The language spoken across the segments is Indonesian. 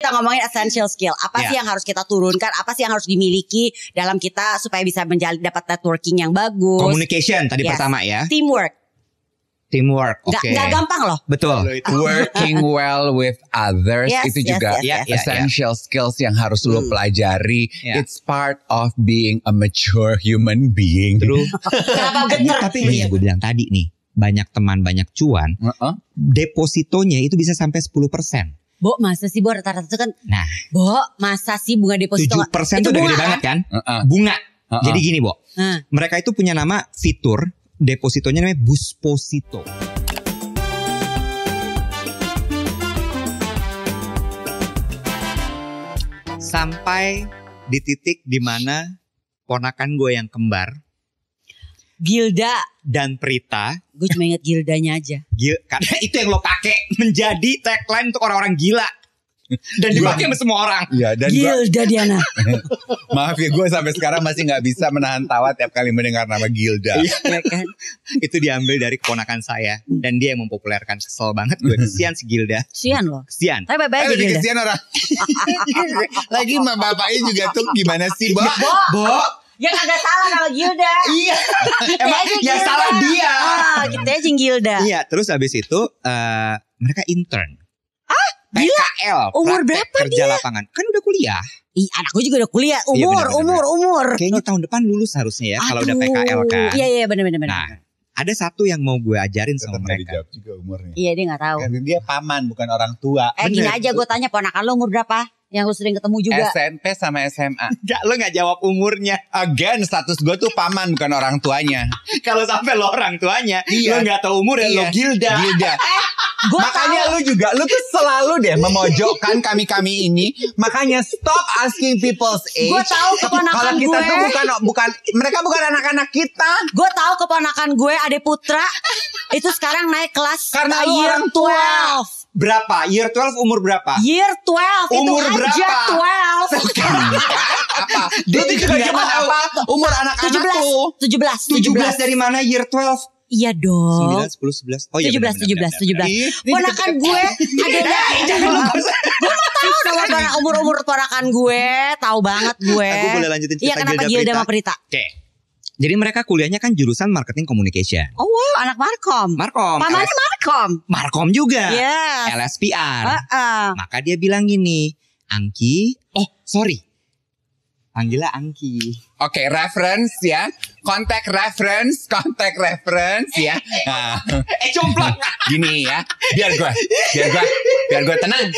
Kita ngomongin essential skill. Apa sih yang harus kita turunkan? Apa sih yang harus dimiliki dalam kita supaya bisa dapat networking yang bagus? Communication tadi pertama ya. Teamwork, oke. Gak gampang loh. Betul. Working well with others itu juga essential skills yang harus lo pelajari. It's part of being a mature human being. Tapi yang gue bilang tadi nih, banyak teman banyak cuan, depositonya itu bisa sampai 10%. Bo, masa sih Bo rata-rata itu kan? Nah, Bo, masa sih bunga deposito 7% itu udah gede banget kan? Bunga. Jadi gini Bo, mereka itu punya nama fitur. Depositonya namanya Busposito. Sampai di titik dimana ponakan gue yang kembar, Gilda dan Prita. Gue cuma inget Gildanya aja. Karena itu yang lo pakai menjadi tagline untuk orang-orang gila. Dan dipakai sama semua orang. Ya, dan Gilda Diana. Maaf ya, gue sampai sekarang masih gak bisa menahan tawa tiap kali mendengar nama Gilda. Iya kan? Itu diambil dari keponakan saya. Dan dia yang mempopulerkan. Kesel banget gue. Kesian si Gilda. Kesian loh. Kesian. Tapi baik-baik aja Gilda. Kesian orang. Lagi mah bapaknya juga tuh gimana sih Bo? Ya kagak salah kalau Gilda. Iya. Emang yang salah dia. Kita aja Gilda. Iya, terus habis itu mereka intern. Gila. PKL. Umur berapa kerja dia? lapangan. Kan udah kuliah. Anak gue juga udah kuliah. Umur. Kayaknya tahun depan lulus harusnya ya. Kalau udah PKL kan. Iya benar. Nah, ada satu yang mau gue ajarin sama mereka. Dijawab juga umurnya. Iya, dia gak tahu. Karena dia paman bukan orang tua. Gini aja gue tanya ponakan lo umur berapa? Yang lu sering ketemu juga. SMP sama SMA. Lo gak jawab umurnya. Again, status gue tuh paman bukan orang tuanya. Kalau sampai lo orang tuanya, lo gak tahu umur ya lo Gilda. Makanya lu tuh selalu deh memojokkan kami ini. Makanya stop asking people's age. Gue tahu keponakan gue. Kalau kita tuh bukan mereka bukan anak-anak kita. Gue tahu keponakan gue Ade Putra itu sekarang naik kelas karena lu year orang tua. 12. Berapa? Year 12 umur berapa? Year 12 umur itu berapa? aja 12. Apa? Dia juga cuma apa? Umur anak-anak lu. 17 dari mana year 12? Iya dong. 9, 10, 11. Oh iya 17. Ponakan gue adalah jangan lupa. Gue mah tahu dong umur ponakan gue, tahu banget gue. Aku boleh lanjutin cerita. Iya, kenapa Gilda sama Prita? Oke. Jadi mereka kuliahnya kan jurusan marketing communication. Oh wow, anak Markom. Pamannya Markom. Markom juga. Yes. LSPR. Maka dia bilang gini, Angki. Panggilnya Angki. Oke, reference ya. Kontak reference ya. Nah. Jomplang. Gini ya. Biar gue tenang.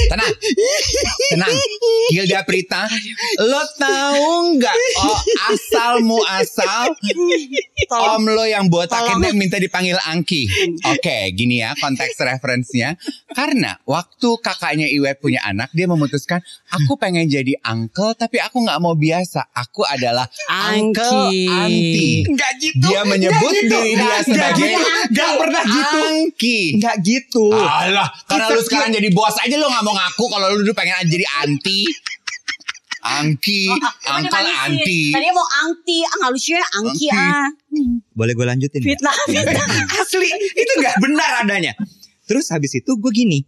Gilda Prita, lo tahu nggak? Asal om lo yang botak itu minta dipanggil Angki. Oke, gini ya konteks referensinya. Karena waktu kakaknya Iwet punya anak, dia memutuskan aku pengen jadi uncle, tapi aku nggak mau biasa. Aku adalah Uncle Anti. Nggak gitu. Dia menyebut diri dia sebagai nggak pernah gitu. Angki. Nggak gitu. Alah, karena lu sekarang jadi bos aja lu nggak mau ngaku kalau lu dulu pengen jadi Anti. Angki, Uncle Anti. Tadi mau Angti, nggak lucu ya Angki. Boleh gue lanjutin? Fitnah. Asli, itu nggak benar adanya. Terus habis itu gue gini.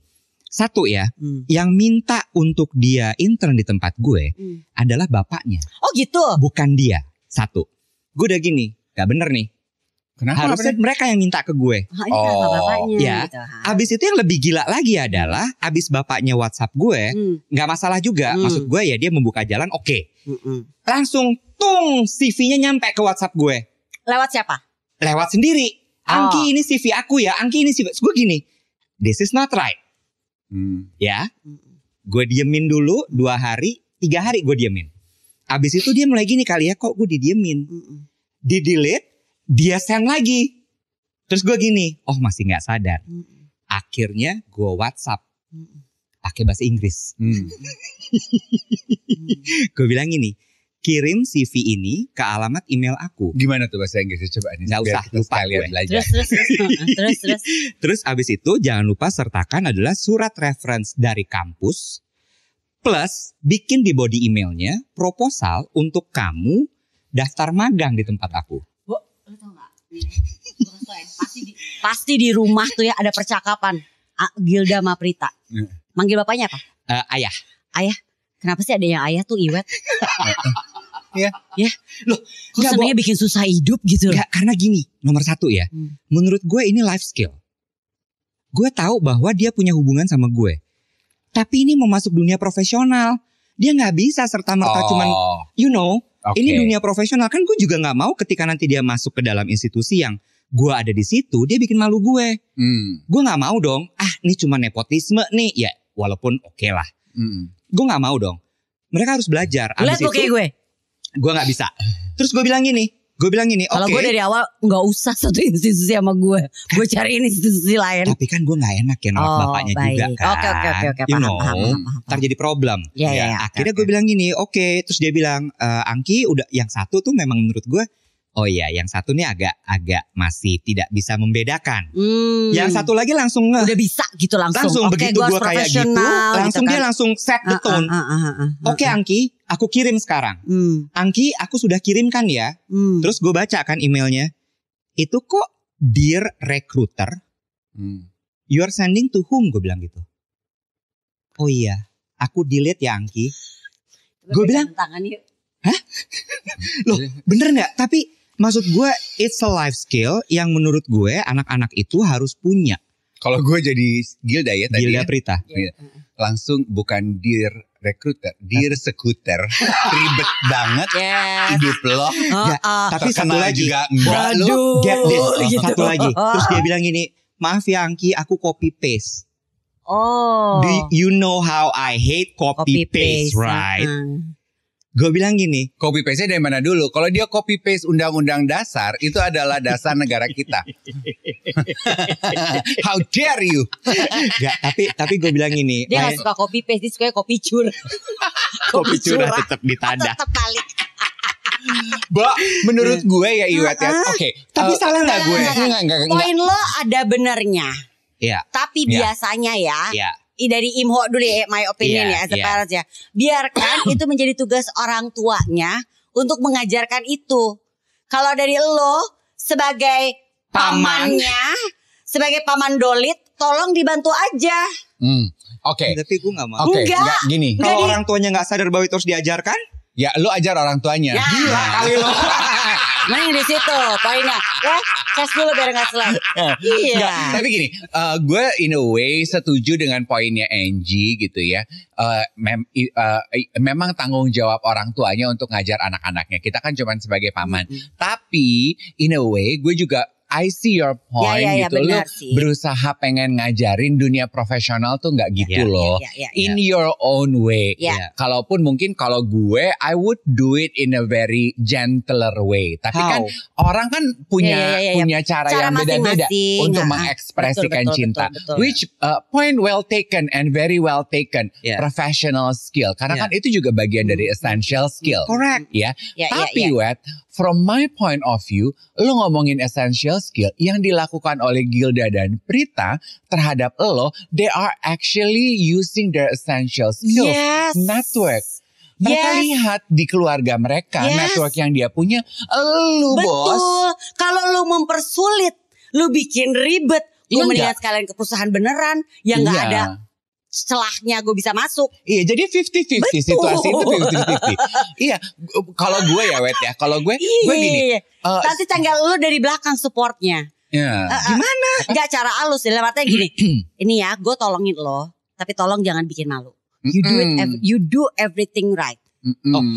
Satu ya, yang minta untuk dia intern di tempat gue adalah bapaknya. Oh gitu? Bukan dia. Satu. Gue udah gini, gak bener nih. Kenapa? Harusnya mereka yang minta ke gue. Bapaknya. Ya. Gitu. Abis itu yang lebih gila lagi adalah abis bapaknya WhatsApp gue, gak masalah juga. Maksud gue ya dia membuka jalan, oke. Langsung CV-nya nyampe ke WhatsApp gue. Lewat siapa? Lewat sendiri. Angki ini CV aku ya. Angki ini CV. Gue gini, this is not right. Ya, gue diemin dulu 2 hari, 3 hari gue diemin. Abis itu dia mulai gini kali ya, kok gue didiemin. Di delete, dia send lagi. Terus gue gini, oh masih gak sadar. Akhirnya gue WhatsApp, pakai bahasa Inggris. Gue bilang gini, kirim CV ini ke alamat email aku. Gimana tuh bahasa Inggrisnya? Coba nih. Gak usah, lupa gue. Belajar. Terus. Terus abis itu jangan lupa sertakan adalah surat reference dari kampus. Plus bikin di body emailnya proposal untuk kamu daftar magang di tempat aku. Bu, lu tau gak? Pasti di rumah tuh ya ada percakapan. Gilda sama Prita. Manggil bapaknya apa? Ayah. Ayah. Kenapa sih ada yang ayah tuh Iwet? Iya. Ya. Loh, Kok senangnya bikin susah hidup gitu? Enggak, karena gini, nomor satu ya. Menurut gue ini life skill. Gue tahu bahwa dia punya hubungan sama gue. Tapi ini mau masuk dunia profesional. Dia gak bisa serta-merta cuman, ini dunia profesional. Kan gue juga gak mau ketika nanti dia masuk ke dalam institusi yang gue ada di situ, dia bikin malu gue. Gue gak mau dong, ini cuma nepotisme nih. Ya, walaupun oke lah. Gue gak mau dong. Mereka harus belajar. Lihat tuh kayak gue. Gue gak bisa. Terus gue bilang gini, kalau gue dari awal gak usah satu institusi sama gue. Gue cariin institusi lain. Tapi kan gue gak enak ya nolak bapaknya juga kan. Oke. Paham. Ntar jadi problem. Akhirnya gue bilang gini, oke. Terus dia bilang, Angki udah yang satu tuh memang menurut gue, oh iya yang satu nih agak masih tidak bisa membedakan. Yang satu lagi langsung udah bisa gitu langsung. Begitu gue kayak gitu, langsung gitu kan. Dia langsung set the tone. Oke Angki, aku kirim sekarang. Angki, aku sudah kirimkan ya. Terus gue baca kan emailnya. Itu kok dear recruiter. You are sending to whom? Gue bilang gitu. Oh iya, aku delete ya Angki. Gue bilang, hah? Loh bener gak? Tapi maksud gue it's a life skill yang menurut gue anak-anak itu harus punya. Kalau gue jadi Gilda ya tadi. Gilda Prita. Langsung bukan dear recruiter, dear sekuter. Ribet banget hidup lo. Tapi satu lagi juga enggak lo. Get this. Satu lagi. Terus dia bilang gini, maaf ya Angki, aku copy paste. Do you know how I hate copy paste, right? Gue bilang gini, copy paste dari mana dulu? Kalau dia copy paste undang-undang dasar, itu adalah dasar negara kita. How dare you? Gak, tapi gue bilang gini. Dia gak suka copy paste, dia suka kopi cur. Kopi curah tetap ditanda. Tetap balik. Mbak, menurut gue ya Iwet ya. Oke, tapi salah gak gue? Enggak. Poin lo ada benernya. Iya. Tapi biasanya dari Imho dulu ya, my opinion ya, as a parent ya. Biarkan itu menjadi tugas orang tuanya untuk mengajarkan itu. Kalau dari lo sebagai pamannya, sebagai paman dolit, tolong dibantu aja. Oke. Tapi gue gak mau. Oke, gini. Kalau orang tuanya gak sadar bahwa itu harus diajarkan, ya lu ajar orang tuanya. Gila kali lo. Main di situ poinnya. Cas dulu biar gak selek. Iya. Tapi gini, gue in a way setuju dengan poinnya Angie gitu ya. Memang tanggung jawab orang tuanya untuk ngajar anak-anaknya. Kita kan cuma sebagai paman. Tapi in a way gue juga I see your point gitu. Lu berusaha pengen ngajarin dunia profesional tuh gak gitu loh. In your own way. Kalaupun mungkin kalau gue, I would do it in a very gentler way. Tapi kan orang kan punya cara yang beda-beda untuk mengekspresikan cinta. Betul. Which point well taken and very well taken. Professional skill. Karena kan itu juga bagian dari essential skill. Correct. Tapi Wet, from my point of view, lo ngomongin essential skill yang dilakukan oleh Gilda dan Prita terhadap lo, they are actually using their essential skills network. Mereka lihat di keluarga mereka network yang dia punya, lo bos. Betul. Kalau lo mempersulit, lo bikin ribet, gue mendingan sekalian ke perusahaan beneran yang gak ada celahnya gue bisa masuk. Iya, jadi 50-50 situasi itu 50-50. Iya, kalau gue ya Wet ya, kalau gue gini. Nanti tinggal lu dari belakang supportnya. Gimana? Gak cara halus, dalam artinya gini. Ini ya, gue tolongin lo, tapi tolong jangan bikin malu. You do everything right.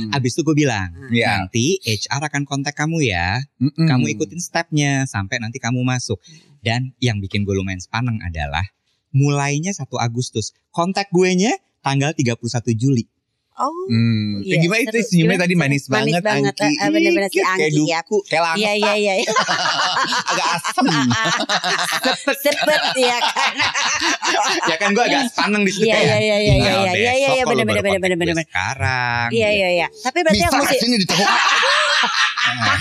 Abis itu gue bilang, nanti HR akan kontak kamu ya. Kamu ikutin stepnya sampai nanti kamu masuk. Dan yang bikin gue lumayan sepaneng adalah mulainya 1 Agustus. Kontak gue nya tanggal 31 Juli. Gimana itu senyumnya tadi manis banget Angki. Bener-bener si Angki kayak duku, kayak langka. Iya. Agak asem. Sepet ya kan. Ya kan gue agak sepaneng di situ ya. Iya bener-bener. Sekarang. Iya. Tapi berarti bisa aku mesti sini ditekuk.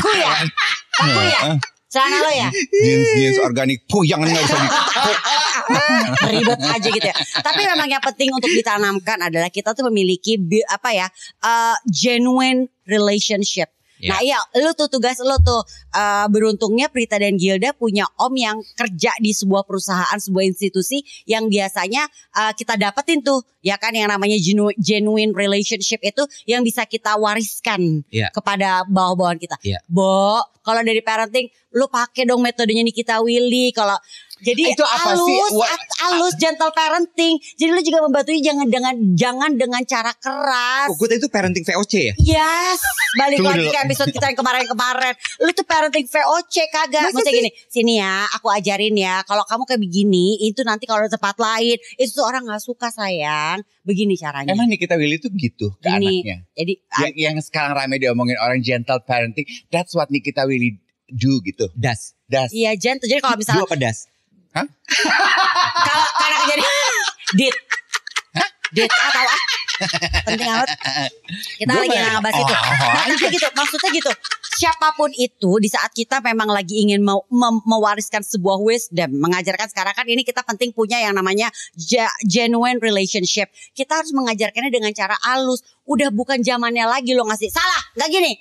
Aku ya. Celana lo ya? Jeans organik puyang gak usah ditekuk. Ribet aja gitu ya. Tapi memang yang penting untuk ditanamkan adalah kita tuh memiliki genuine relationship. Nah iya, lu tuh tugas lu tuh beruntungnya Prita dan Gilda punya om yang kerja di sebuah perusahaan, sebuah institusi yang biasanya kita dapetin tuh, ya kan, yang namanya genuine relationship itu yang bisa kita wariskan kepada bawah-bawahan kita. Bo, kalau dari parenting lu pakai dong metodenya Nikita Willy. Kalau jadi itu apa sih? Halus, gentle parenting. Jadi lu juga membantunya jangan dengan cara keras. Oh, gue itu parenting VOC ya? Yes, balik lagi ke episode kita yang kemarin-kemarin. Lu tuh parenting VOC kagak? Maksudnya gini, sini ya, aku ajarin ya. Kalau kamu kayak begini, itu nanti kalau di tempat lain, itu tuh orang nggak suka sayang. Begini caranya. Emang Nikita Willy tuh gitu ke anaknya? Jadi yang sekarang ramai diomongin orang gentle parenting, that's what Nikita Willy do gitu. Das. Iya gentle. Jadi kalau misalnya. Dua pedas. Hah? Kalau karena jadi dit. Hah? Dit atau penting amat. Kita lagi ngebahas itu. Tapi gitu, maksudnya gitu. Siapapun itu di saat kita memang lagi ingin mewariskan sebuah wisdom, mengajarkan sekarang kan ini kita penting punya yang namanya genuine relationship. Kita harus mengajarkannya dengan cara halus. Udah bukan zamannya lagi lo ngasih salah, gak gini,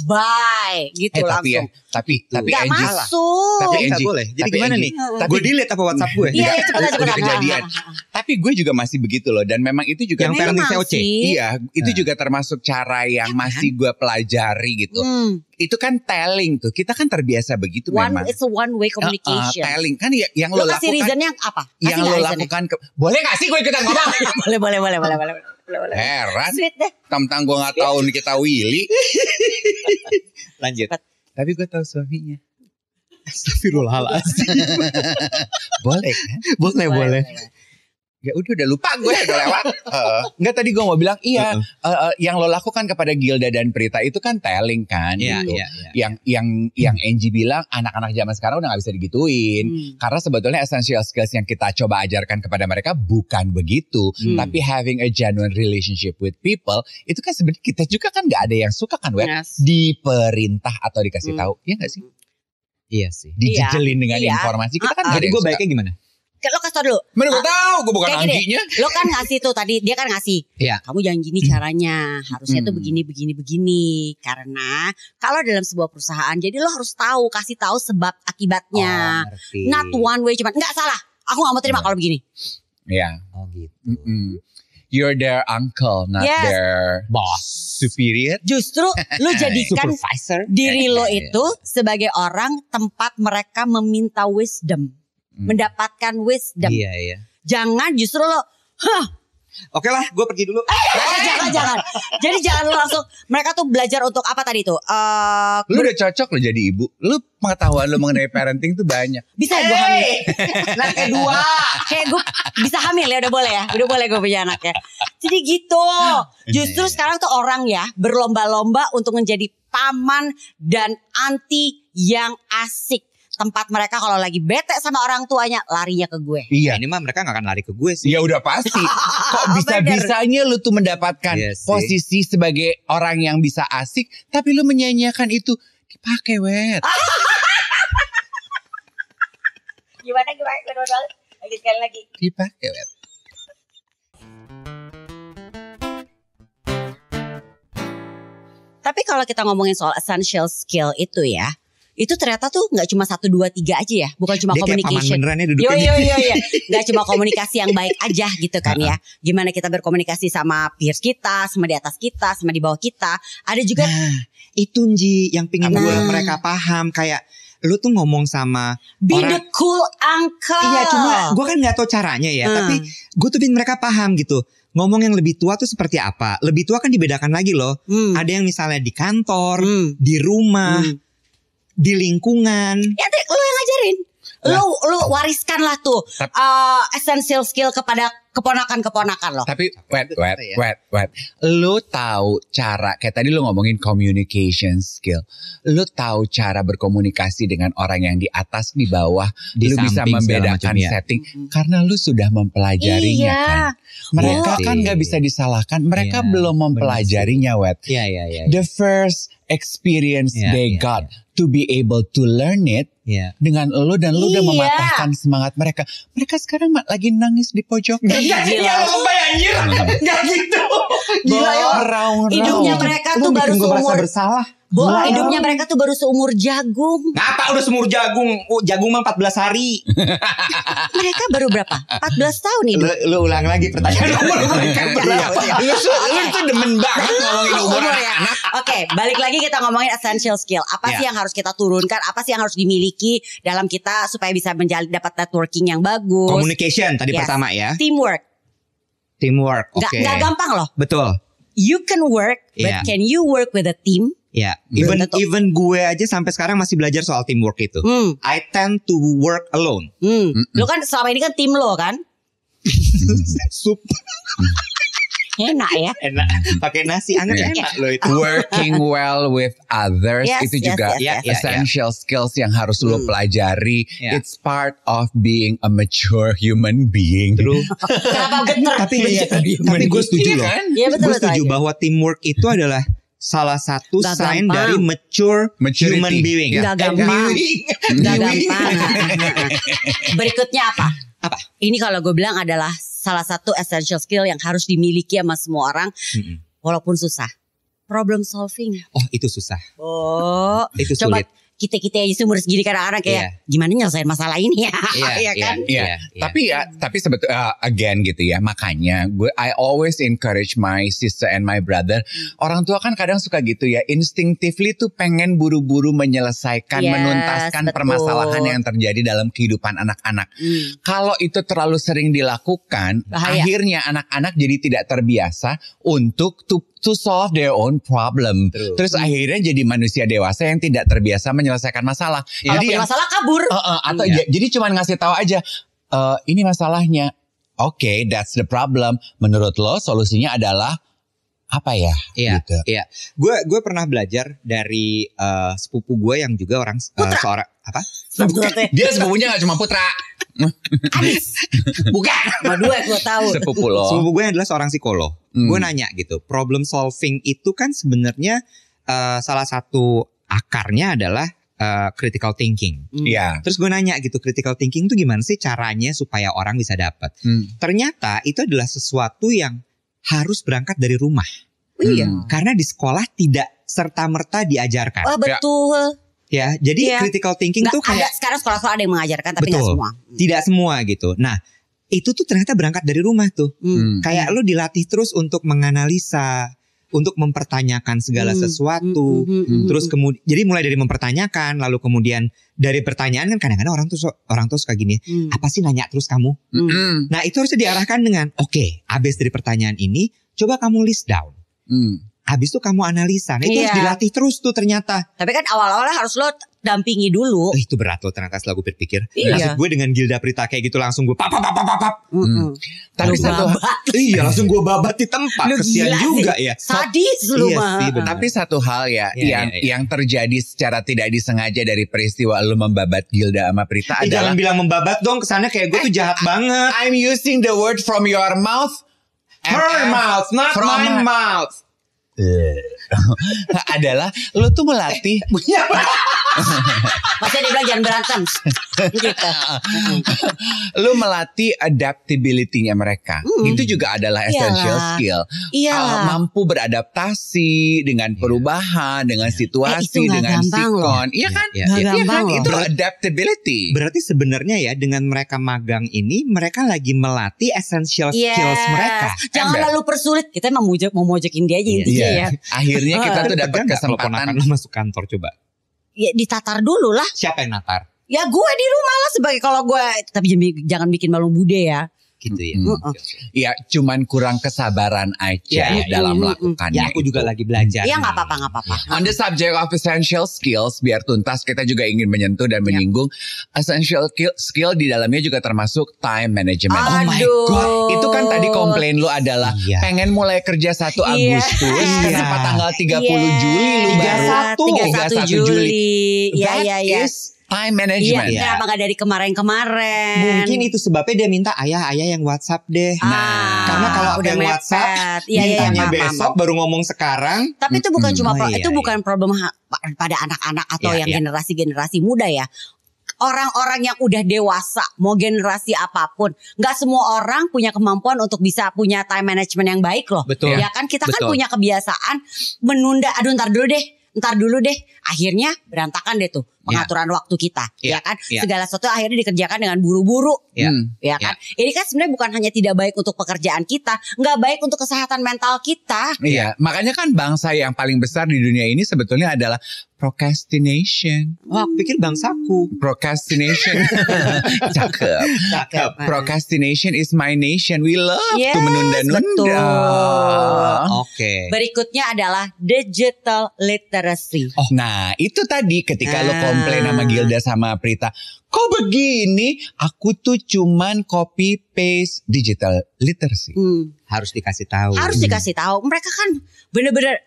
bye gitu langsung. Tapi gak Angie, masuk. Tapi gak boleh. Jadi gimana nih? Gue delete apa WhatsApp gue? Iya, cepat. Kejadian. Tapi gue juga masih begitu loh, dan memang itu juga yang parenting VOC. Iya, itu juga termasuk cara yang masih gue pelajari gitu. Itu kan telling tuh. Kita kan terbiasa begitu memang. It's a one way communication. Telling kan yang lo lakukan. Kasih reasonnya apa? Yang lo lakukan. Boleh gak sih gue ikutan ngomong? boleh. Heran. Sweet deh. Tentang gue gak tahu Nikita Willy. Lanjut. Tapi gue tahu suaminya. Astagfirullahaladzim. Boleh kan? Boleh. Ya udah lupa gue udah lewat. Enggak, tadi gue mau bilang yang lo lakukan kepada Gilda dan Prita itu kan telling kan gitu. Yang Angie bilang anak-anak zaman sekarang udah gak bisa digituin. Karena sebetulnya essential skills yang kita coba ajarkan kepada mereka bukan begitu. Tapi having a genuine relationship with people itu kan sebenarnya kita juga kan gak ada yang suka kan diperintah atau dikasih tahu. Iya gak sih? Iya sih. Dijejelin dengan informasi kita kan gak ada yang gue suka. baiknya gimana? Lo kasih tau dulu. Mana gue tahu, gue bukan Angginya. Lo kan ngasih tuh tadi, dia kan ngasih. Iya. Kamu jangan gini caranya, harusnya tuh begini. Karena kalau dalam sebuah perusahaan, jadi lo harus kasih tahu sebab akibatnya. Not one way cuman, enggak salah. Aku gak mau terima kalau begini. Iya. Oh gitu. You're their uncle, not their boss, superior. Justru lo jadikan diri lo itu sebagai orang tempat mereka meminta wisdom. Mendapatkan wisdom. Iya. Jangan justru lo Oke lah, gue pergi dulu. Jangan. Jadi jangan lo langsung. Mereka tuh belajar untuk apa tadi tuh? Lu udah cocok lo jadi ibu. Lu pengetahuan lu mengenai parenting tuh banyak. Bisa gue hamil. Nah kedua, kayak gue bisa hamil ya, udah boleh gue punya anak ya. Jadi gitu. Justru sekarang tuh orang ya berlomba-lomba untuk menjadi paman dan anti yang asik. Tempat mereka kalau lagi bete sama orang tuanya larinya ke gue. Iya. Ini mah mereka gak akan lari ke gue sih. Ya udah pasti. Kok bisa-bisanya lu tuh mendapatkan posisi sebagai orang yang bisa asik, tapi lu menyanyiakan itu dipakai wet. Gimana? Lagi sekali lagi. Dipakai wet. Tapi kalau kita ngomongin soal essential skill itu ya, itu ternyata tuh gak cuma 1, 2, 3 aja ya. Bukan cuma dia communication. Dia kayak paman beneran ya duduknya. Iya. Gak cuma komunikasi yang baik aja gitu kan ya. Gimana kita berkomunikasi sama peers kita, sama di atas kita, sama di bawah kita. Ada juga. Itu Nji yang pingin mereka paham. Kayak lu tuh ngomong sama be orang. The cool uncle. Iya, cuma gue kan gak tahu caranya ya. Tapi gue tuh pingin mereka paham gitu. Ngomong yang lebih tua tuh seperti apa. Lebih tua kan dibedakan lagi loh. Ada yang misalnya di kantor, di rumah, di lingkungan. Ya lu yang ngajarin. Lu wariskan lah tuh essential skill kepada keponakan-keponakan lo. Tapi wait. Lu tahu cara, kayak tadi lu ngomongin communication skill. Lu tahu cara berkomunikasi dengan orang yang di atas, di bawah. Lu bisa membedakan setting. Karena lu sudah mempelajarinya kan. Mereka kan gak bisa disalahkan. Mereka belum mempelajarinya wet. Iya. The first experience they got to be able to learn it dengan lo dan lo udah mematahkan semangat mereka. Mereka sekarang lagi nangis di pojokan. Gila lo anjir. Gak gitu. Gila ya. Hidupnya mereka tuh baru seumur bersalah. Hidupnya mereka tuh baru seumur jagung. Ngapa udah seumur jagung? Jagung mah 14 hari. Mereka baru berapa? 14 tahun hidup. Lu ulang lagi pertanyaan umur mereka berapa? Lu tuh demen banget ngomongin umur anak. Oke, balik lagi kita ngomongin essential skill. Apa sih yang harus kita turunkan? Apa sih yang harus dimiliki dalam kita supaya bisa dapat networking yang bagus? Communication tadi pertama ya. Teamwork. Oke. Gak gampang loh. Betul. You can work, but can you work with a team? Ya, even gue aja sampai sekarang masih belajar soal teamwork itu. I tend to work alone. Lo kan selama ini kan tim lo kan? Sup. Enak ya. Enak. Pakai nasi anget enak loh itu. Working well with others itu juga essential skills yang harus lo pelajari. It's part of being a mature human being. Kenapa bener? Tapi gue setuju loh. Gue setuju bahwa teamwork itu adalah salah satu sign dari mature human being. Gak gampang. Berikutnya apa? Ini kalau gue bilang adalah salah satu essential skill yang harus dimiliki sama semua orang. Walaupun susah. Problem solving. Oh itu susah. Oh itu coba sulit. Kita aja umur segini kadang-kadang kayak gimana nyelesain masalah ini ya. Iya kan? Tapi sebetulnya again gitu ya. Makanya I always encourage my sister and my brother. Orang tua kan kadang suka gitu ya. Instinctively tuh pengen buru-buru menyelesaikan, menuntaskan permasalahan yang terjadi dalam kehidupan anak-anak. Kalau itu terlalu sering dilakukan, akhirnya anak-anak jadi tidak terbiasa untuk to solve their own problem. Terus akhirnya jadi manusia dewasa yang tidak terbiasa menyelesaikan masalah. Kalau punya masalah kabur. Atau jadi cuma ngasih tahu aja, ini masalahnya. Oke, that's the problem. Menurut lo solusinya adalah apa ya? Gitu. Iya. Gue pernah belajar dari sepupu gue yang juga orang seorang apa? Dia sepupunya gak cuma Putra. Anis. Bukan. Dua gue tahu. Sepupu lo. Sepupu gue adalah seorang psikolog. Gue nanya gitu, problem solving itu kan sebenarnya salah satu akarnya adalah critical thinking. Terus gue nanya gitu, critical thinking itu gimana sih caranya supaya orang bisa dapat? Ternyata itu adalah sesuatu yang harus berangkat dari rumah. Karena di sekolah tidak serta-merta diajarkan. Oh betul. Ya, jadi critical thinking tuh kayak sekarang sekolah-sekolah ada yang mengajarkan tapi nggak semua. Tidak semua gitu. Nah, itu tuh ternyata berangkat dari rumah tuh. Kayak lo dilatih terus untuk menganalisa, untuk mempertanyakan segala sesuatu. Terus kemudian jadi mulai dari mempertanyakan, lalu kemudian dari pertanyaan kan kadang-kadang orang tuh suka gini, apa sih nanya terus kamu? Nah, itu harusnya diarahkan dengan oke, habis dari pertanyaan ini coba kamu list down. Habis itu kamu analisa. Nah, itu harus dilatih terus tuh ternyata. Tapi kan awal-awalnya harus lo dampingi dulu. Itu berat loh ternyata setelah gue berpikir. Maksud gue dengan Gilda Prita kayak gitu langsung gue pap. Tapi langsung gue babat di tempat. Kesian juga ya. Sadis lu mah. Tapi satu hal yang terjadi secara tidak disengaja dari peristiwa lu membabat Gilda sama Prita adalah. Jangan bilang membabat dong, kesannya kayak gue tuh jahat banget. I'm using the word from your mouth. Her mouth, not my mouth. Adalah lo tuh melatih Maksudnya dia bilang jangan berantem gitu. Lo melatih adaptability-nya mereka. Itu juga adalah essential skill. Mampu beradaptasi dengan perubahan, dengan situasi, dengan sikon. Iya kan? Itu adaptability. Berarti sebenarnya ya dengan mereka magang ini mereka lagi melatih essential skills mereka. Jangan lalu persulit. Kita emang mau mojokin dia aja intinya ya. Akhirnya kita tuh dapat kesempatan masuk kantor coba. Ya ditatar dulu lah. Siapa yang natar? Ya gue di rumah lah sebagai kalau gue. Tapi jangan bikin malu bude ya. Gitu ya. Ya cuman kurang kesabaran aja dalam melakukannya. Ya aku juga lagi belajar. Ya gak apa-apa. On the subject of essential skills, biar tuntas kita juga ingin menyentuh dan menyinggung essential skill di dalamnya juga termasuk time management. Oh my God. Itu kan tadi komplain lu adalah pengen mulai kerja 1 Agustus. Kenapa tanggal 30 Juli lu baru 31 Juli. That is time management. Kenapa gak dari kemarin-kemarin? Mungkin itu sebabnya dia minta ayah yang WhatsApp deh. Nah, Karena kalau udah yang mepet. WhatsApp Iya, mintanya maaf. besok baru ngomong sekarang. Tapi itu bukan cuma itu iya. bukan problem pada anak-anak atau Iya, yang generasi-generasi muda ya. Orang-orang yang udah dewasa, mau generasi apapun, nggak semua orang punya kemampuan untuk bisa punya time management yang baik loh. Betul. Ya kan kita kan Betul. punya kebiasaan menunda. Aduh ntar dulu deh. Akhirnya berantakan deh tuh pengaturan waktu kita, ya kan? Segala sesuatu akhirnya dikerjakan dengan buru-buru, ya kan? Ini kan sebenarnya bukan hanya tidak baik untuk pekerjaan kita, nggak baik untuk kesehatan mental kita. Iya, makanya kan bangsa yang paling besar di dunia ini sebetulnya adalah procrastination. Wah, aku pikir bangsaku. Procrastination. Cakep. Procrastination is my nation. We love Yes, to menunda-nunda. betul. Oke. Berikutnya adalah digital literacy. Nah, itu tadi ketika lo komplain sama Gilda sama Prita, kok begini? Aku tuh cuman copy paste digital literacy. Harus dikasih tahu. Harus dikasih tahu. Mereka kan bener-bener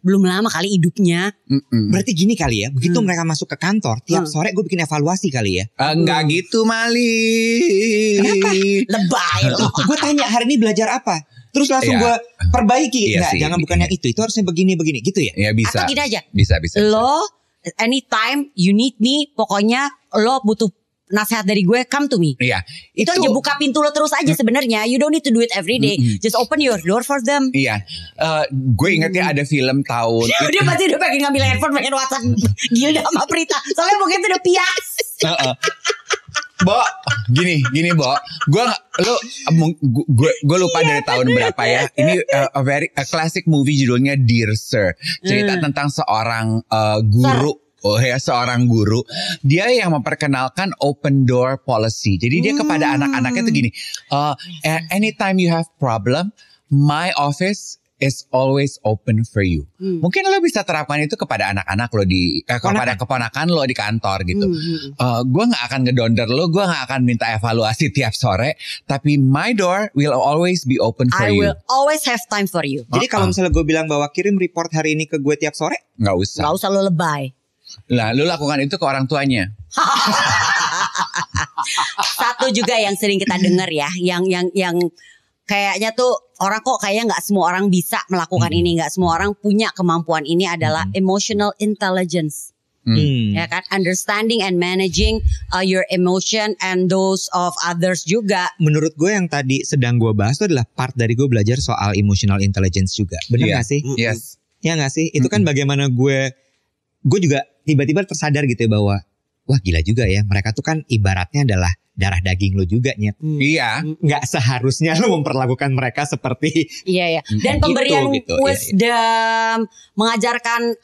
belum lama kali hidupnya. Berarti gini kali ya, begitu mereka masuk ke kantor, tiap sore gue bikin evaluasi kali ya. Enggak gitu, Mali. Kenapa? Lebay loh. Gue tanya hari ini belajar apa? Terus langsung gue perbaiki. Iya Enggak, sih, jangan bukan yang itu harusnya begini gitu ya. Ya bisa. Atau gini aja. Bisa. Lo anytime you need me, pokoknya lo butuh nasihat dari gue, come to me. Iya. Itu aja, buka pintu lo terus aja sebenarnya. You don't need to do it every day. Just open your door for them. Iya. Gue inget ya ada film tahun. Dia pasti udah pengen ngambil handphone, pengen WhatsApp Gilda sama Prita. Soalnya mungkin itu udah pias. Bo, gini Bo, gue lupa dari tahun berapa ya. Ini a classic movie judulnya Dear Sir. Cerita tentang seorang guru. Seorang guru. Dia yang memperkenalkan open door policy. Jadi dia kepada anak-anaknya tuh gini, anytime you have problem, my office is always open for you. Mungkin lo bisa terapkan itu kepada anak-anak lo kepada keponakan lo di kantor gitu. Gue gak akan ngedonder lo, gue gak akan minta evaluasi tiap sore, tapi my door will always be open for you. I will always have time for you. Jadi kalau misalnya gue bilang bahwa kirim report hari ini ke gue tiap sore, Gak usah. Gak usah lo lebay. Lah, lu lakukan itu ke orang tuanya. Satu juga yang sering kita dengar ya, yang kayaknya tuh orang kok kayaknya nggak semua orang bisa melakukan ini, nggak semua orang punya kemampuan ini adalah emotional intelligence. Ya kan, understanding and managing your emotion and those of others juga. menurut gue yang tadi sedang gue bahas itu adalah part dari gue belajar soal emotional intelligence juga. Benar gak sih? Yes. Ya gak sih? Itu kan bagaimana gue juga tiba-tiba tersadar gitu ya bahwa wah gila juga ya, mereka tuh kan ibaratnya adalah darah daging lo juga Nyet. Iya. Nggak seharusnya lo memperlakukan mereka seperti Iya. Dan pemberian gitu, wisdom, mengajarkan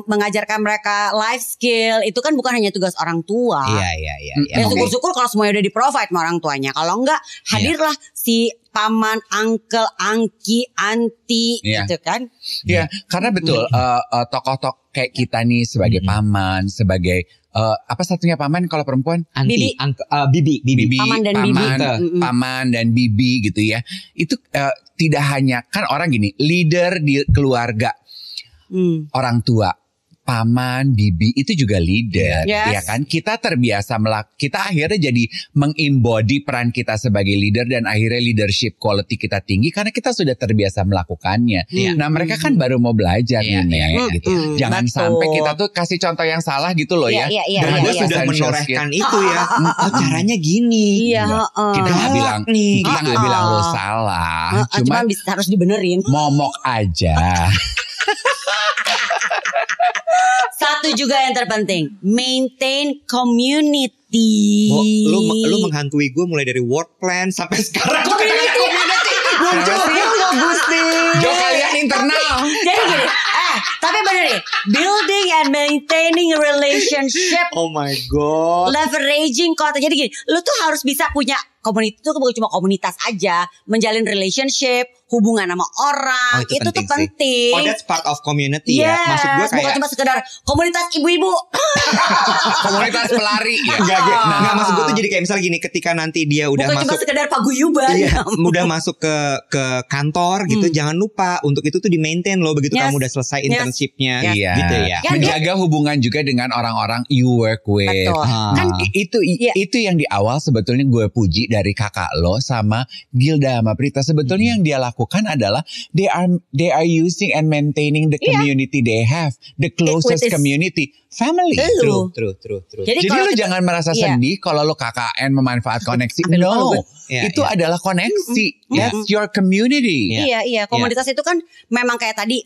mengajarkan mereka life skill itu kan bukan hanya tugas orang tua. Iya. Dan syukur-syukur kalau semuanya udah di-provide sama orang tuanya. Kalau enggak, hadirlah si paman, uncle, angki, anti gitu kan. Iya, karena betul tokoh-tokoh kayak kita nih sebagai paman, sebagai apa satunya paman kalau perempuan? anti, bibi. Paman dan bibi gitu ya. Itu tidak hanya, kan orang gini, leader di keluarga, orang tua, paman, bibi itu juga leader, ya kan? Kita terbiasa kita akhirnya jadi mengembody peran kita sebagai leader dan akhirnya leadership quality kita tinggi karena kita sudah terbiasa melakukannya. Nah, mereka kan baru mau belajar nih, gitu. Jangan sampai kita tuh kasih contoh yang salah gitu loh ya. Dan gue sudah menorehkan itu ya. Caranya gini. Kita nggak bilang, kita nggak bilang lo salah. Cuma harus dibenerin. Momok aja. Satu juga yang terpenting, maintain community. Lu menghantui gue mulai dari work plan sampai sekarang. Community. Jo kalian internal. Jadi gini, tapi bener nih, building and maintaining a relationship. Oh my god. Leveraging content. Jadi gini, lu tuh harus bisa punya komunitas, itu bukan cuma komunitas aja, menjalin relationship, hubungan sama orang, itu tuh penting. Oh, that's part of community ya. Maksud gue kayak bukan cuma sekedar komunitas ibu-ibu. Komunitas pelari. Enggak, maksud gue tuh jadi kayak misal gini, ketika nanti dia udah bukan masuk, cuma sekedar paguyuban. Udah masuk ke kantor gitu, jangan lupa untuk itu tuh di maintain loh begitu kamu udah selesai internship relationship-nya Iya. gitu ya. Menjaga hubungan juga dengan orang-orang you work with. Betul. Kan itu yang di awal sebetulnya gue puji dari kakak lo sama Gilda sama Prita. Sebetulnya yang dia lakukan adalah they are using and maintaining the community they have, the closest community, family. True. Jadi lo jangan merasa sedih kalau lo KKN memanfaat koneksi. No, itu adalah koneksi. That's your community. Iya. Komunitas itu kan memang kayak tadi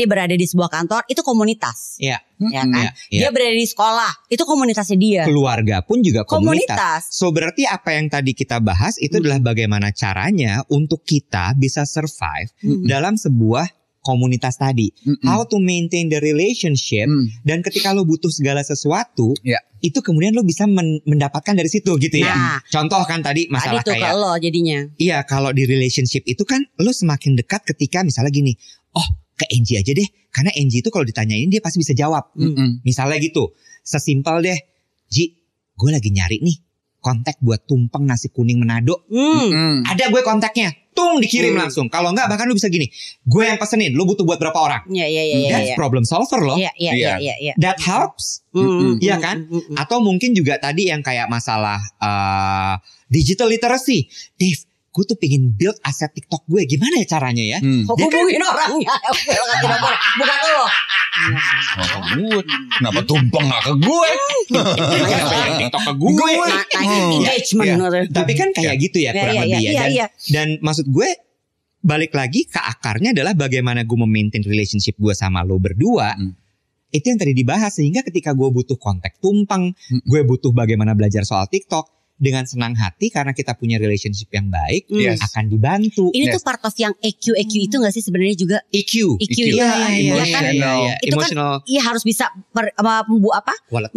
berada di sebuah kantor itu komunitas. Iya. Ya kan? Dia berada di sekolah, itu komunitasnya dia. Keluarga pun juga komunitas. So berarti apa yang tadi kita bahas itu adalah bagaimana caranya untuk kita bisa survive dalam sebuah komunitas tadi. How to maintain the relationship. Dan ketika lo butuh segala sesuatu, itu kemudian lo bisa mendapatkan dari situ gitu ya. Contoh kan tadi masalah tadi tuh kayak lo jadinya. Iya, kalau di relationship itu kan lo semakin dekat ketika misalnya gini, oh ke Angie aja deh, karena Angie itu kalau ditanyain dia pasti bisa jawab. Misalnya gitu, sesimpel deh, Ji, gue lagi nyari nih kontak buat tumpeng nasi kuning Manado. Ada gue kontaknya. Tung dikirim langsung. Kalau enggak bahkan lu bisa gini. Gue yang pesenin, lu butuh buat berapa orang? That's problem solver loh. Iya. That helps. Iya kan? Atau mungkin juga tadi yang kayak masalah digital literacy. Dave, gue tuh pengen build aset TikTok gue. Gimana ya caranya ya? Hubungin orangnya. Bukan lo. Kenapa tumpeng gak ke gue? Kenapa yang TikTok ke gue? Engagement. Tapi kan kayak gitu ya kurang lebih ya. Dan maksud gue balik lagi ke akarnya adalah bagaimana gue memaintain relationship gue sama lo berdua. Itu yang tadi dibahas. Sehingga ketika gue butuh kontak tumpeng, gue butuh bagaimana belajar soal TikTok, dengan senang hati karena kita punya relationship yang baik akan dibantu. Ini tuh part of yang EQ itu nggak sih sebenarnya juga? EQ. Iya kan? Itu kan harus bisa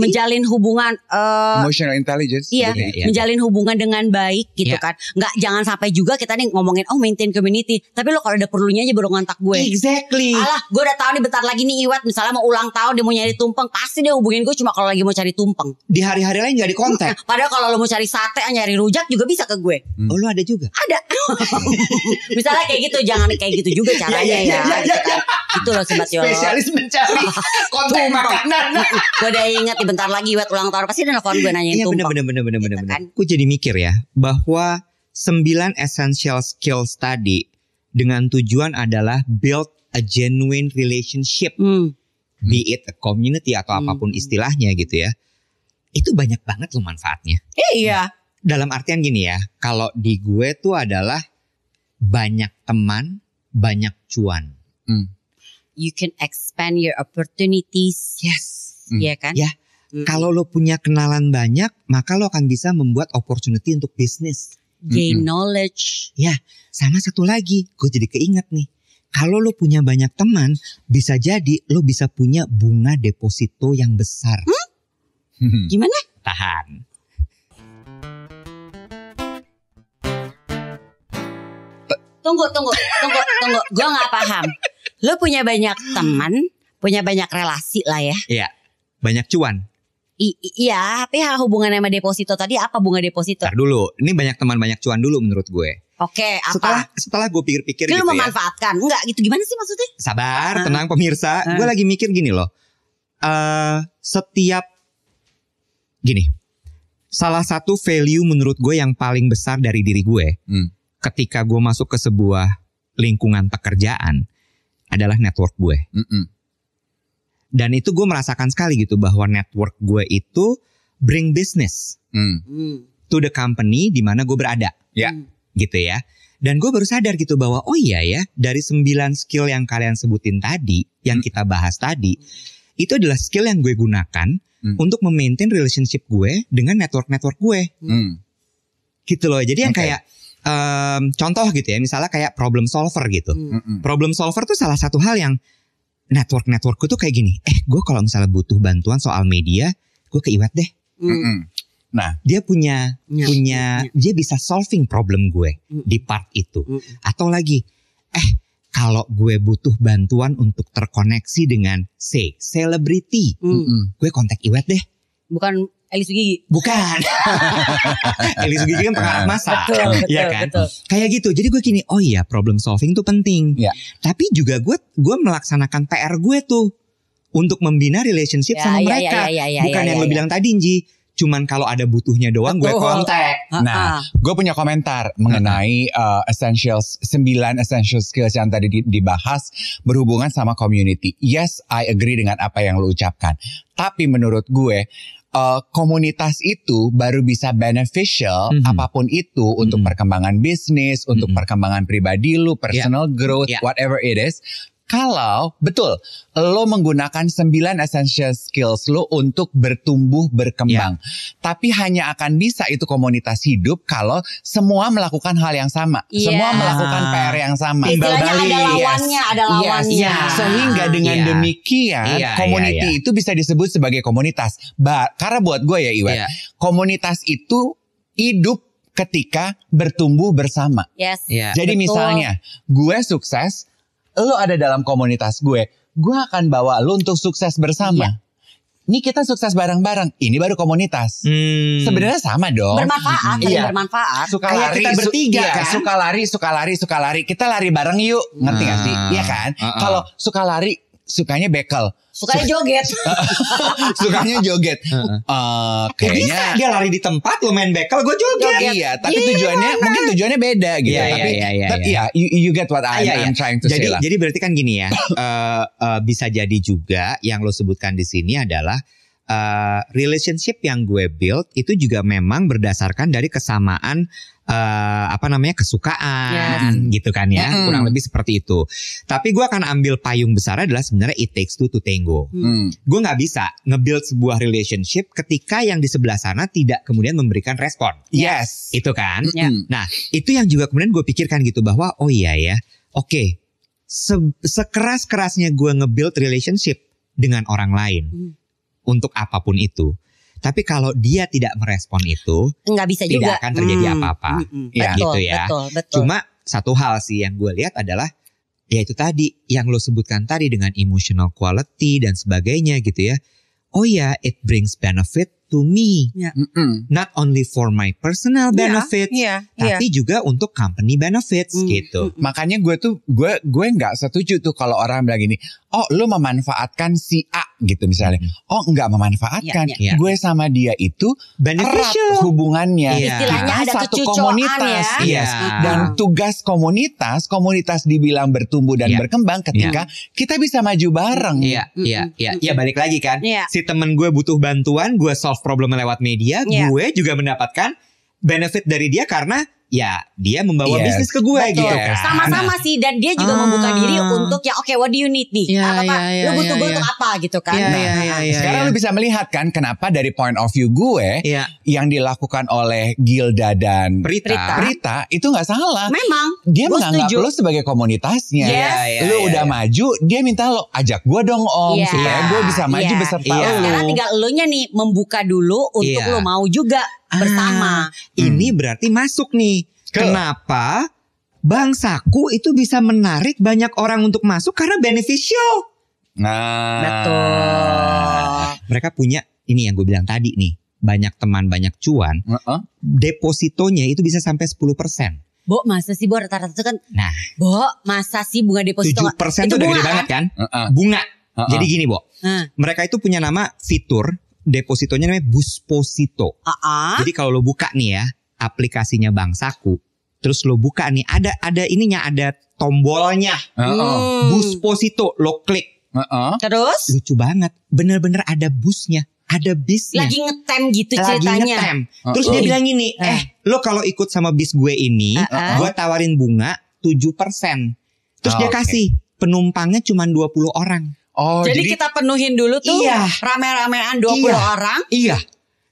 menjalin hubungan. Emotional intelligence. Iya, menjalin hubungan dengan baik gitu kan. Nggak, jangan sampai juga kita nih ngomongin maintain community, tapi lo kalau ada perlunya aja baru ngontak gue. Exactly. Alah, gue udah tahu nih bentar lagi nih Iwat misalnya mau ulang tahun dia mau nyari tumpeng, pasti dia hubungin gue cuma kalau lagi mau cari tumpeng. Di hari-hari lain nggak dikontak. Padahal kalau lo mau cari sate, nyari rujak juga bisa ke gue. Oh, lo ada juga? Ada. Misalnya kayak gitu, jangan kayak gitu juga caranya ya. Itu loh Sobat Yolo. Spesialis mencari kontak makanan. Gue udah ingat bentar lagi buat ulang tahun pasti dia nelfon gue nanyain tumpeng. Bener. Gue jadi mikir ya bahwa 9 essential skills tadi dengan tujuan adalah build a genuine relationship. Be it a community atau apapun istilahnya gitu ya. Itu banyak banget loh manfaatnya. Iya. Dalam artian gini ya, kalau di gue tuh adalah banyak teman, banyak cuan. You can expand your opportunities. Yes. Iya kan? Ya. Kalau lo punya kenalan banyak, maka lo akan bisa membuat opportunity untuk bisnis. Gain knowledge. Ya, sama satu lagi, gue jadi keinget nih. Kalau lo punya banyak teman, bisa jadi lo bisa punya bunga deposito yang besar. Gimana? Tahan. Tunggu. Gue gak paham. Lo punya banyak teman, punya banyak relasi lah ya. Iya, banyak cuan. Iya, tapi hubungannya sama deposito tadi apa bunga deposito? Ntar dulu, ini banyak teman banyak cuan dulu menurut gue. Oke, apa? Setelah gue pikir-pikir gitu ya. Lo memanfaatkan? Enggak gitu, gimana sih maksudnya? Sabar, tenang pemirsa. Gue lagi mikir gini loh. Gini, salah satu value menurut gue yang paling besar dari diri gue ketika gue masuk ke sebuah lingkungan pekerjaan adalah network gue. Dan itu gue merasakan sekali gitu bahwa network gue itu bring business to the company di mana gue berada. Gitu ya. Dan gue baru sadar gitu bahwa oh iya ya, dari 9 skill yang kalian sebutin tadi, yang kita bahas tadi, itu adalah skill yang gue gunakan untuk memaintain relationship gue dengan network-network gue. Gitu loh. Jadi yang kayak contoh gitu ya, misalnya kayak problem solver gitu. Problem solver tuh salah satu hal yang network-networkku tuh kayak gini. Gue kalau misalnya butuh bantuan soal media, gue ke Iwat deh. Nah, dia punya dia bisa solving problem gue di part itu. Atau lagi, kalau gue butuh bantuan untuk terkoneksi dengan selebriti, gue kontak Iwat deh. Bukan Eli Sugigi. Bukan. Eli Sugigi kan pengarah masa. Betul, ya kan? Betul. Kayak gitu. Jadi gue gini, oh iya problem solving tuh penting. Tapi juga gue melaksanakan PR gue tuh. untuk membina relationship sama mereka. Bukan yang lo bilang tadi, Nji. Cuman kalau ada butuhnya doang gue kontak. Nah, gue punya komentar mengenai 9 essential skills yang tadi dibahas berhubungan sama community. Yes, I agree dengan apa yang lo ucapkan. Tapi menurut gue, komunitas itu baru bisa beneficial apapun itu untuk perkembangan bisnis, untuk perkembangan pribadi lu, personal growth, whatever it is. Kalau betul lo menggunakan 9 essential skills lo untuk bertumbuh berkembang. Tapi hanya akan bisa itu komunitas hidup kalau semua melakukan hal yang sama. Semua melakukan PR yang sama. Istilahnya ada lawannya, Sehingga dengan demikian community itu bisa disebut sebagai komunitas. Karena buat gue ya Iwan, komunitas itu hidup ketika bertumbuh bersama. Jadi misalnya gue sukses, lo ada dalam komunitas gue akan bawa lo untuk sukses bersama. Nih kita sukses bareng-bareng, ini baru komunitas. Sebenarnya sama dong. Bermanfaat, bermanfaat. Suka lari, kita bertiga kan? Suka lari. Kita lari bareng yuk, ngerti gak sih? Iya kan? Kalau suka lari, sukanya bekel. Sukanya joget. Sukanya joget. Kayaknya dia lari di tempat, lo main bekel, gue joget. Iya, tapi mungkin tujuannya beda gitu. Tapi you get what I'm trying to say lah. Jadi berarti kan gini ya, bisa jadi juga yang lo sebutkan di sini adalah relationship yang gue build itu juga memang berdasarkan dari kesamaan kesukaan gitu kan ya, kurang lebih seperti itu. Tapi gue akan ambil payung besar adalah sebenarnya it takes two to tango. Gue nggak bisa nge-build sebuah relationship ketika yang di sebelah sana tidak kemudian memberikan respon. Yes, itu kan. Nah itu yang juga kemudian gue pikirkan gitu bahwa oke, sekeras-kerasnya gue nge-build relationship dengan orang lain untuk apapun itu. Tapi kalau dia tidak merespon itu, nggak bisa tidak juga akan terjadi apa-apa. Gitu ya. Betul. Cuma satu hal sih yang gue lihat adalah, ya itu tadi yang lo sebutkan tadi dengan emotional quality dan sebagainya gitu ya. Oh ya, it brings benefit to me. Not only for my personal benefit, tapi juga untuk company benefits gitu. Makanya gue nggak setuju tuh kalau orang bilang gini, oh lu memanfaatkan si A gitu misalnya. Oh nggak memanfaatkan. Gue sama dia itu erat hubungannya. Istilahnya ada satu komunitas. Dan tugas komunitas dibilang bertumbuh dan berkembang ketika kita bisa maju bareng. Iya balik lagi kan. Si temen gue butuh bantuan, gue solve problemnya lewat media, gue juga mendapatkan benefit dari dia karena ya dia membawa bisnis ke gue gitu kan. Sama-sama sih, dan dia juga membuka diri untuk what do you need nih? Lu butuh gue untuk apa gitu kan. Sekarang lu bisa melihat kan kenapa dari point of view gue yang dilakukan oleh Gilda dan Prita itu gak salah. Memang dia menganggap lu sebagai komunitasnya. Lu udah maju, dia minta lo ajak gue dong om supaya gue bisa maju beserta lu. Sekarang tinggal elunya nih membuka dulu untuk lu mau juga bersama. Ini berarti masuk nih. Kenapa Bangsaku itu bisa menarik banyak orang untuk masuk karena beneficial. Betul. Mereka punya ini yang gue bilang tadi nih, banyak teman banyak cuan. Depositonya itu bisa sampai 10%. Bo, masa sih Bo, rata-rata itu kan. Bo, masa sih bunga deposito 7% itu udah gede banget kan? Bunga. Jadi gini Bo, mereka itu punya nama fitur depositonya namanya Busposito. Jadi kalau lo buka nih ya aplikasinya Bangsaku, terus lo buka nih ada ininya, ada tombolnya, Busposito, lo klik. Terus lucu banget, bener-bener ada busnya, ada bisnya. Lagi ngetem gitu ceritanya. Terus dia bilang gini, lo kalau ikut sama bis gue ini, gue tawarin bunga 7%. Terus dia kasih penumpangnya cuma 20 orang. Jadi kita penuhin dulu tuh rame-ramean 20 orang.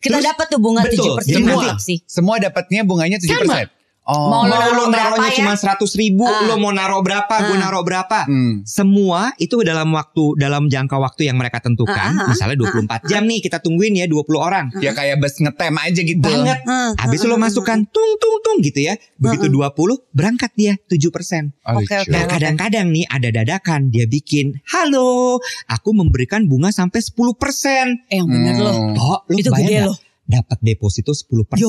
Kita dapat tuh bunga 7%. Semua dapatnya bunganya 7%. Sama. Mau lo naruhnya cuma 100.000, lo mau naruh berapa, gue naruh berapa. Semua itu dalam jangka waktu yang mereka tentukan. Misalnya 24 jam nih kita tungguin ya 20 orang. Ya kayak bus ngetem aja gitu. Banget. Habis lo masukkan tung gitu ya. Begitu 20 berangkat dia 7%. Nah kadang-kadang nih ada dadakan dia bikin, halo aku memberikan bunga sampai 10%. Yang bener lo. Lo itu gede lo. Dapat deposito 10%.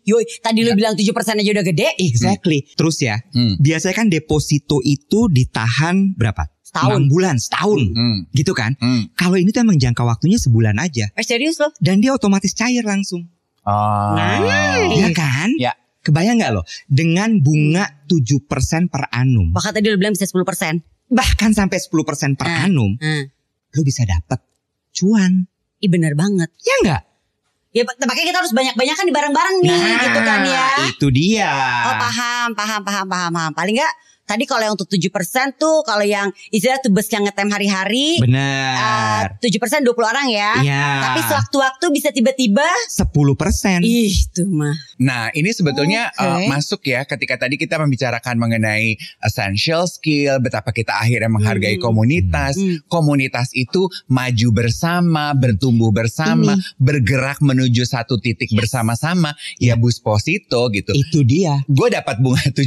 Yoi. Tadi lu bilang 7% aja udah gede. Exactly. Terus ya, biasanya kan deposito itu ditahan berapa? Setahun. 6 bulan, setahun. Gitu kan. Kalau ini tuh emang jangka waktunya sebulan aja. Serius loh? Dan dia otomatis cair langsung. Ya kan? Ya. Kebayang gak lo? Dengan bunga 7% per annum. Bahkan tadi lo bilang bisa 10%. Bahkan sampai 10% per annum. Lo bisa dapet cuan. Ih bener banget. Ya enggak? Ya makanya kita harus banyak-banyakan di bareng-bareng nih gitu kan ya. Itu dia. Oh paham. Paling enggak tadi kalau yang untuk 7% tuh kalau yang istilah tuh bus yang ngetem hari-hari. Benar. 7% 20 orang ya. Iya. Tapi sewaktu-waktu bisa tiba-tiba 10%. Ih itu mah. Nah ini sebetulnya masuk ya ketika tadi kita membicarakan mengenai essential skill, betapa kita akhirnya menghargai komunitas. Komunitas itu maju bersama, bertumbuh bersama, bergerak menuju satu titik bersama-sama. Ya Busposito gitu. Itu dia. Gue dapat bunga 7%,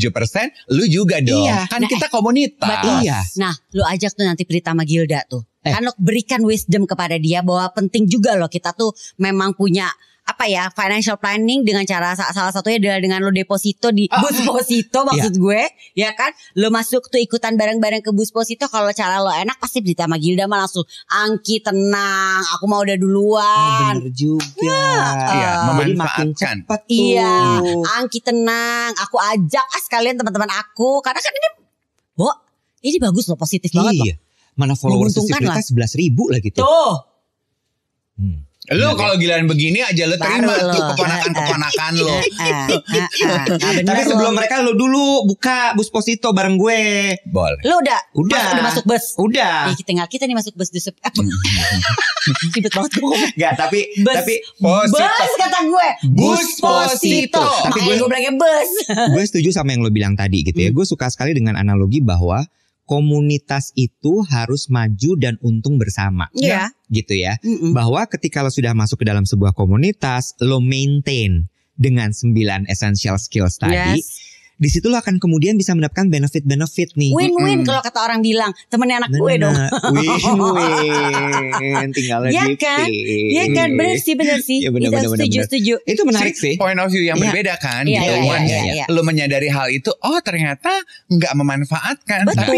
lu juga dong. Iya. Kan kita komunitas. Betul. Iya. Nah lu ajak tuh nanti Prita sama Gilda tuh. Kan lo berikan wisdom kepada dia bahwa penting juga loh kita tuh memang punya apa ya financial planning dengan cara salah satunya adalah dengan lo deposito di Busposito maksud gue ya kan lo masuk tuh ikutan bareng-bareng ke Busposito. Kalau cara lo enak pasti Prita sama Gilda mah langsung Angki tenang aku mau udah duluan. Bener juga. Iya, Jadi makin memanfaatkan. cepat tuh. Iya Angki tenang aku ajak sekalian teman-teman aku karena kan ini bagus loh positif banget loh. Mana followers Menguntungkan kita 11.000 lah gitu. Tuh. Lu kalau gilaan begini aja lu terima Baru tuh lo. keponakan-keponakan lu. Tapi sebelum mereka lo dulu buka Busposito bareng gue. Boleh. Lu udah masuk bus. Udah. Tinggal kita nih masuk bus Dusep. Ribet banget gue ngomong. Enggak, tapi Bus kata gue. Busposito. Tapi gue bilangnya bus. Gue setuju sama yang lo bilang tadi gitu ya. Gue suka sekali dengan analogi bahwa komunitas itu harus maju dan untung bersama. Iya. Gitu ya. Bahwa ketika lo sudah masuk ke dalam sebuah komunitas, lo maintain dengan 9 essential skills tadi. Di situ lo akan kemudian bisa mendapatkan benefit-benefit nih. Win-win kalau kata orang bilang. Temennya anak gue dong. Win-win. Tinggal Iya kan? Iya kan? Bener sih. Ya, bener. Setuju. Itu menarik sih. Point of view yang berbeda kan. Iya, gitu. iya, Once iya. lu menyadari hal itu, ternyata nggak memanfaatkan. Betul. Tapi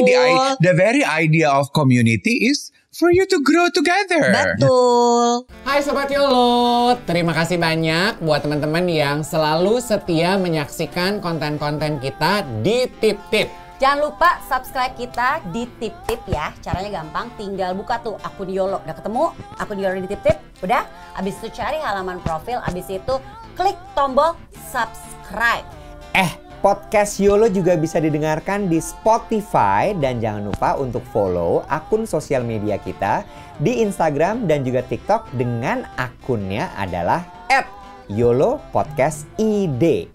the very idea of community is for you to grow together. Betul. Hai Sobat YOLO, terima kasih banyak buat teman-teman yang selalu setia menyaksikan konten-konten kita di Tip Tip. Jangan lupa subscribe kita di Tip Tip ya. Caranya gampang, tinggal buka tuh akun YOLO. Udah ketemu akun YOLO di Tip Tip? Udah? Abis itu cari halaman profil, abis itu klik tombol subscribe. Podcast YOLO juga bisa didengarkan di Spotify dan jangan lupa untuk follow akun sosial media kita di Instagram dan juga TikTok dengan akunnya adalah @YOLO Podcast ID.